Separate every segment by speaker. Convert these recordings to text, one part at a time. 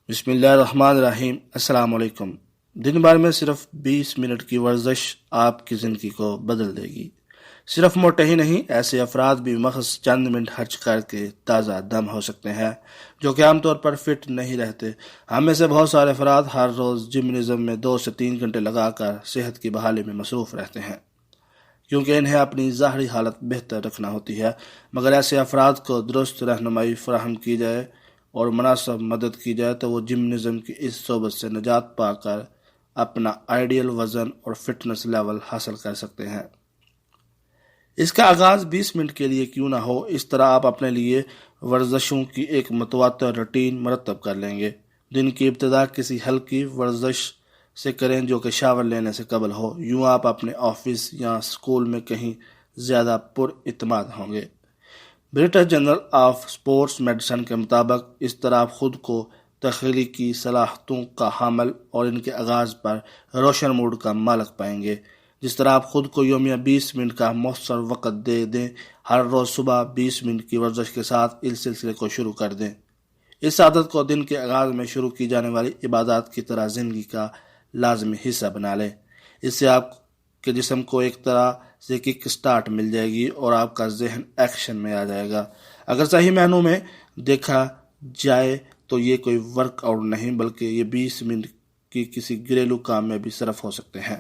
Speaker 1: بسم اللہ الرحمن الرحیم۔ السلام علیکم۔ دن بھر میں صرف 20 منٹ کی ورزش آپ کی زندگی کو بدل دے گی۔ صرف موٹے ہی نہیں، ایسے افراد بھی محض چند منٹ خرچ کر کے تازہ دم ہو سکتے ہیں جو کہ عام طور پر فٹ نہیں رہتے۔ ہم میں سے بہت سارے افراد ہر روز جمنازم میں 2 سے 3 گھنٹے لگا کر صحت کی بحالی میں مصروف رہتے ہیں کیونکہ انہیں اپنی ظاہری حالت بہتر رکھنا ہوتی ہے، مگر ایسے افراد کو درست رہنمائی فراہم کی جائے اور مناسب مدد کی جائے تو وہ جمنازم کی اس صحبت سے نجات پا کر اپنا آئیڈیل وزن اور فٹنس لیول حاصل کر سکتے ہیں۔ اس کا آغاز 20 منٹ کے لیے کیوں نہ ہو، اس طرح آپ اپنے لیے ورزشوں کی ایک متواتر روٹین مرتب کر لیں گے۔ دن کی ابتدا کسی ہلکی ورزش سے کریں جو کہ شاور لینے سے قبل ہو، یوں آپ اپنے آفس یا اسکول میں کہیں زیادہ پر اعتماد ہوں گے۔ British Journal of Sports Medicine کے مطابق اس طرح آپ خود کو تخلیقی صلاحیتوں کا حامل اور ان کے آغاز پر روشن موڈ کا مالک پائیں گے۔ جس طرح آپ خود کو یومیہ 20 منٹ کا مؤثر وقت دے دیں، ہر روز صبح 20 منٹ کی ورزش کے ساتھ اس سلسلے کو شروع کر دیں۔ اس عادت کو دن کے آغاز میں شروع کی جانے والی عبادات کی طرح زندگی کا لازمی حصہ بنا لیں۔ اس سے آپ کے جسم کو ایک طرح سے کک سٹارٹ مل جائے گی اور آپ کا ذہن ایکشن میں آ جائے گا۔ اگر صحیح معنوں میں دیکھا جائے تو یہ کوئی ورک آؤٹ نہیں بلکہ یہ 20 منٹ کی کسی گھریلو کام میں بھی صرف ہو سکتے ہیں۔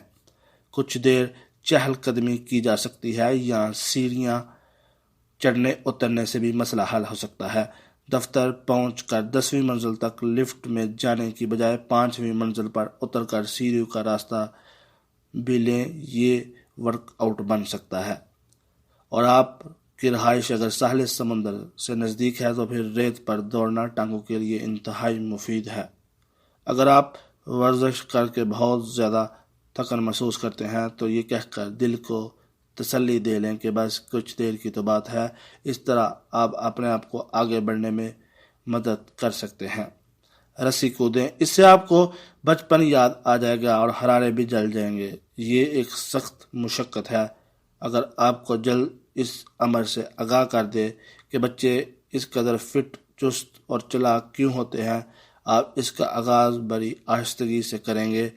Speaker 1: کچھ دیر چہل قدمی کی جا سکتی ہے یا سیڑھیاں چڑھنے اترنے سے بھی مسئلہ حل ہو سکتا ہے۔ دفتر پہنچ کر 10ویں منزل تک لفٹ میں جانے کی بجائے 5ویں منزل پر اتر کر سیڑھیوں کا راستہ بھی لیں، یہ ورک آؤٹ بن سکتا ہے۔ اور آپ کی رہائش اگر ساحل سمندر سے نزدیک ہے تو پھر ریت پر دوڑنا ٹانگوں کے لیے انتہائی مفید ہے۔ اگر آپ ورزش کر کے بہت زیادہ تھکن محسوس کرتے ہیں تو یہ کہہ کر دل کو تسلی دے لیں کہ بس کچھ دیر کی تو بات ہے۔ اس طرح آپ اپنے آپ کو آگے بڑھنے میں مدد کر سکتے ہیں۔ رسی کودیں، اس سے آپ کو بچپن یاد آ جائے گا اور حرارے بھی جل جائیں گے۔ یہ ایک سخت مشقت ہے، اگر آپ کو جلد اس امر سے آگاہ کر دے کہ بچے اس قدر فٹ، چست اور چلاک کیوں ہوتے ہیں، آپ اس کا آغاز بڑی آہستگی سے کریں گے۔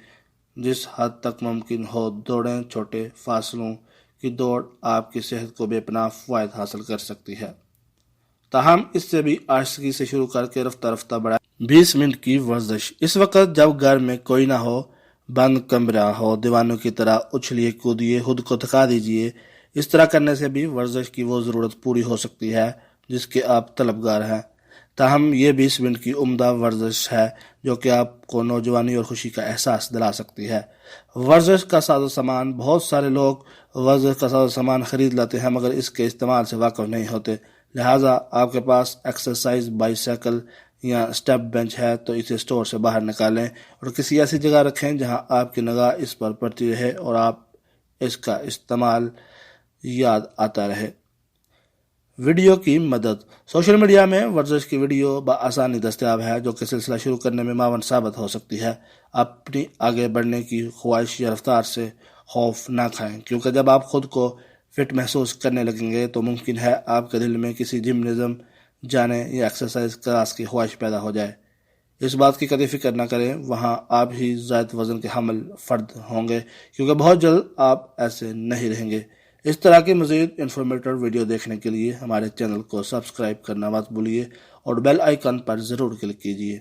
Speaker 1: جس حد تک ممکن ہو دوڑیں، چھوٹے فاصلوں کی دوڑ آپ کی صحت کو بے پناہ فوائد حاصل کر سکتی ہے، تاہم اس سے بھی آہستگی سے شروع کر کے رفتہ رفتہ بڑھائیں۔ 20 منٹ کی ورزش، اس وقت جب گھر میں کوئی نہ ہو، بند کمرہ ہو، دیوانوں کی طرح اچھلیے کودیے، خود کو تھکا دیجیے۔ اس طرح کرنے سے بھی ورزش کی وہ ضرورت پوری ہو سکتی ہے جس کے آپ طلبگار ہیں، تاہم یہ 20 منٹ کی عمدہ ورزش ہے جو کہ آپ کو نوجوانی اور خوشی کا احساس دلا سکتی ہے۔ ورزش کا ساز و سامان، بہت سارے لوگ ورزش کا ساز و سامان خرید لاتے ہیں مگر اس کے استعمال سے واقف نہیں ہوتے، لہٰذا آپ کے پاس ایکسرسائز بائیسیکل یا اسٹیپ بینچ ہے تو اسے اسٹور سے باہر نکالیں اور کسی ایسی جگہ رکھیں جہاں آپ کی نگاہ اس پر پڑتی رہے اور آپ اس کا استعمال یاد آتا رہے۔ ویڈیو کی مدد، سوشل میڈیا میں ورزش کی ویڈیو بآسانی دستیاب ہے جو کہ سلسلہ شروع کرنے میں معاون ثابت ہو سکتی ہے۔ اپنی آگے بڑھنے کی خواہش یا رفتار سے خوف نہ کھائیں، کیونکہ جب آپ خود کو فٹ محسوس کرنے لگیں گے تو ممکن ہے آپ کے دل میں کسی جمنازم جانے یا ایکسرسائز کلاس کی خواہش پیدا ہو جائے۔ اس بات کی کبھی فکر نہ کریں، وہاں آپ ہی زائد وزن کے حامل فرد ہوں گے، کیونکہ بہت جلد آپ ایسے نہیں رہیں گے۔ اس طرح کی مزید انفارمیٹیو ویڈیو دیکھنے کے لیے ہمارے چینل کو سبسکرائب کرنا مت بھولیے اور بیل آئیکن پر ضرور کلک کیجیے۔